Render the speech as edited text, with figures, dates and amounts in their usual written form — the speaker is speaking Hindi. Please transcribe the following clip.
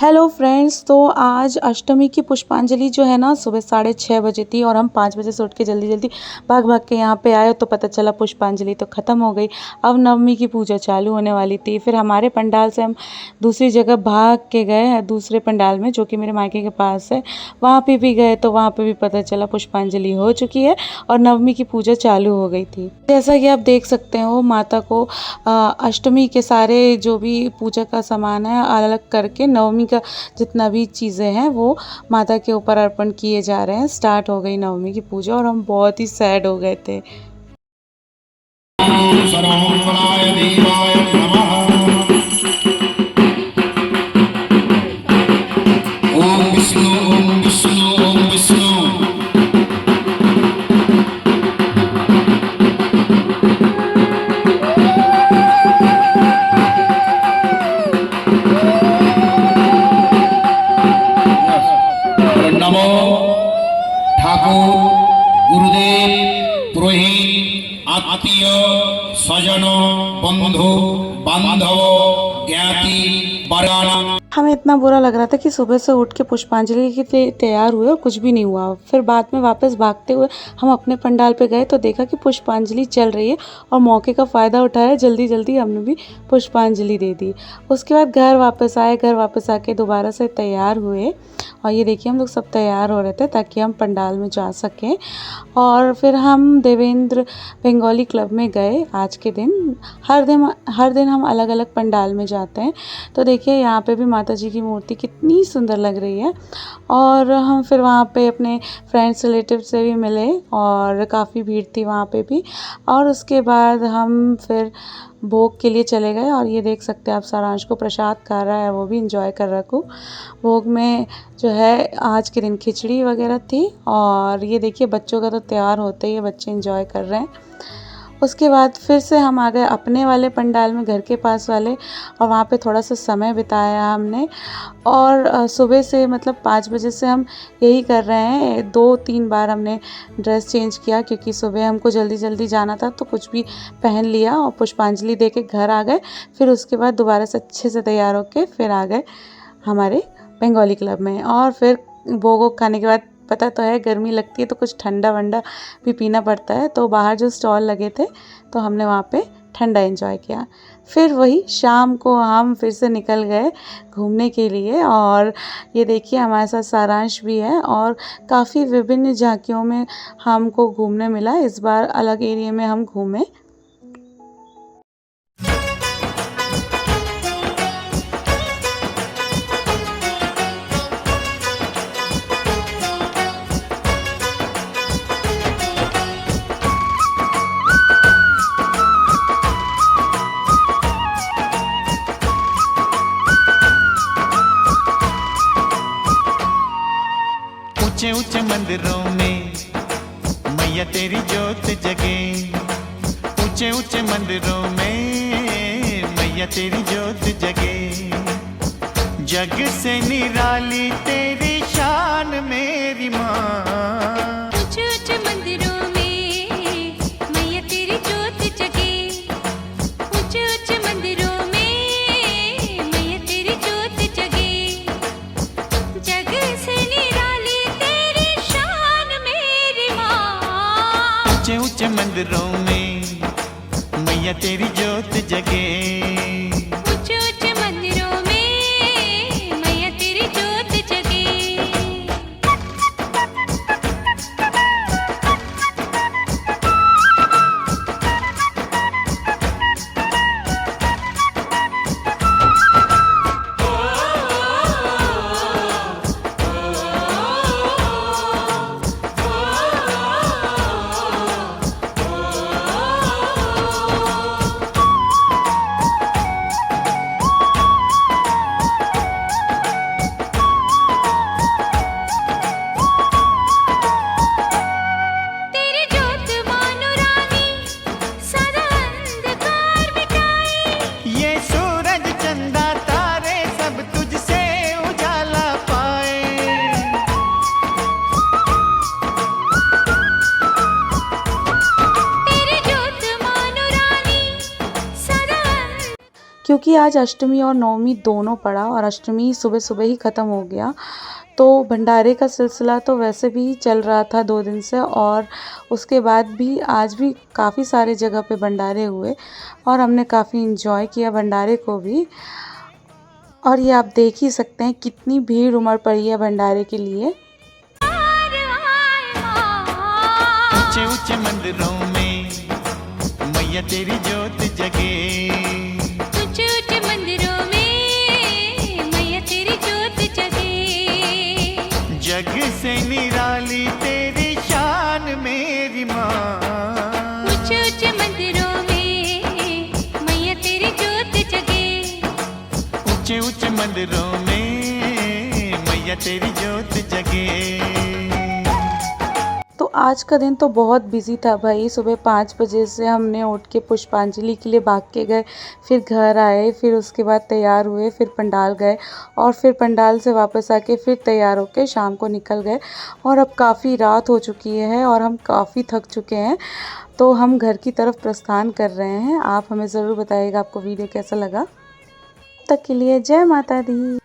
हेलो फ्रेंड्स, तो आज अष्टमी की पुष्पांजलि जो है ना सुबह 6:30 बजे थी और हम 5 बजे से उठ के जल्दी जल्दी भाग भाग के यहाँ पे आए तो पता चला पुष्पांजलि तो ख़त्म हो गई। अब नवमी की पूजा चालू होने वाली थी। फिर हमारे पंडाल से हम दूसरी जगह भाग के गए, दूसरे पंडाल में जो कि मेरे मायके के पास है, वहाँ पे भी गए तो वहाँ पे भी पता चला पुष्पांजलि हो चुकी है और नवमी की पूजा चालू हो गई थी। जैसा कि आप देख सकते हो, माता को अष्टमी के सारे जो भी पूजा का सामान है अलग करके नवमी का जितना भी चीज़ें हैं वो माता के ऊपर अर्पण किए जा रहे हैं। स्टार्ट हो गई नवमी की पूजा और हम बहुत ही सैड हो गए थे। नमो ठाकुर गुरुदेव पुरोहित आत्मीय स्वजन बंधु बांधव ज्ञाति बराना। हमें इतना बुरा लग रहा था कि सुबह से उठ के पुष्पांजलि के लिए तैयार हुए और कुछ भी नहीं हुआ। फिर बाद में वापस भागते हुए हम अपने पंडाल पे गए तो देखा कि पुष्पांजलि चल रही है और मौके का फ़ायदा उठाया, जल्दी जल्दी हमने भी पुष्पांजलि दे दी। उसके बाद घर वापस आए, घर वापस आके दोबारा से तैयार हुए और ये देखिए हम लोग सब तैयार हो रहे थे ताकि हम पंडाल में जा सकें। और फिर हम देवेंद्र बंगाली क्लब में गए। आज के दिन हर दिन हम अलग अलग पंडाल में जाते हैं। तो देखिए यहाँ पे भी माता जी की मूर्ति कितनी सुंदर लग रही है। और हम फिर वहाँ पे अपने फ्रेंड्स रिलेटिव से भी मिले और काफ़ी भीड़ थी वहाँ पे भी। और उसके बाद हम फिर भोग के लिए चले गए और ये देख सकते हैं आप, सारांश को प्रसाद खा रहा है, वो भी इंजॉय कर रहा है। भोग में जो है आज के दिन खिचड़ी वगैरह थी और ये देखिए बच्चों का तो त्यौहार होते ही बच्चे इंजॉय कर रहे हैं। उसके बाद फिर से हम आ गए अपने वाले पंडाल में, घर के पास वाले, और वहाँ पे थोड़ा सा समय बिताया हमने। और सुबह से मतलब 5 बजे से हम यही कर रहे हैं। 2-3 बार हमने ड्रेस चेंज किया क्योंकि सुबह हमको जल्दी जल्दी जाना था तो कुछ भी पहन लिया और पुष्पांजलि दे के घर आ गए। फिर उसके बाद दोबारा से अच्छे से तैयार होके फिर आ गए हमारे बंगाली क्लब में। और फिर भोग खाने के बाद पता तो है गर्मी लगती है तो कुछ ठंडा वंडा भी पीना पड़ता है, तो बाहर जो स्टॉल लगे थे तो हमने वहाँ पे ठंडा एंजॉय किया। फिर वही शाम को हम फिर से निकल गए घूमने के लिए। और ये देखिए हमारे साथ सारांश भी है और काफ़ी विभिन्न झांकियों में हमको घूमने मिला। इस बार अलग एरिया में हम घूमे। ऊंचे ऊंचे मंदिरों में मैया तेरी जोत जगे। ऊंचे ऊंचे मंदिरों में मैया तेरी जोत जगे। जग से निराली तेरी शान मेरी माँ। ऊंचे ऊंचे मंदिरों में मैया तेरी जोत जगे। ऊंचे ऊंचे मंदिरों में मैया तेरी जोत जगे। जग से निराली तेरी शान मेरी माँ। ऊंचे ऊंचे मंदिरों में मैया तेरी जोत जगे। ऊंचे ऊंचे मंदिरों में मैया तेरी जोत जगे। क्योंकि आज अष्टमी और नवमी दोनों पड़ा और अष्टमी सुबह सुबह ही ख़त्म हो गया, तो भंडारे का सिलसिला तो वैसे भी चल रहा था 2 दिन से, और उसके बाद भी आज भी काफ़ी सारे जगह पे भंडारे हुए और हमने काफ़ी इन्जॉय किया भंडारे को भी। और ये आप देख ही सकते हैं कितनी भीड़ उमड़ पड़ी है भंडारे के लिए। ऊंचे ऊंचे मंदिरों में मैया तेरी जोत जगे, ऊंचे ऊंचे मंदिरों में मैया तेरी जोत जगे। जग से निराली तेरी शान मेरी माँ, ऊंचे ऊंचे मंदिरों में मैया तेरी जोत जगे। ऊंचे ऊंचे मंदिरों में मैया तेरी जोत जगे। तो आज का दिन तो बहुत बिजी था भाई। सुबह 5 बजे से हमने उठ के पुष्पांजलि के लिए भाग के गए, फिर घर आए, फिर उसके बाद तैयार हुए, फिर पंडाल गए और फिर पंडाल से वापस आके फिर तैयार होके शाम को निकल गए। और अब काफ़ी रात हो चुकी है और हम काफ़ी थक चुके हैं, तो हम घर की तरफ प्रस्थान कर रहे हैं। आप हमें ज़रूर बताइएगा आपको वीडियो कैसा लगा। तब तक के लिए जय माता दी।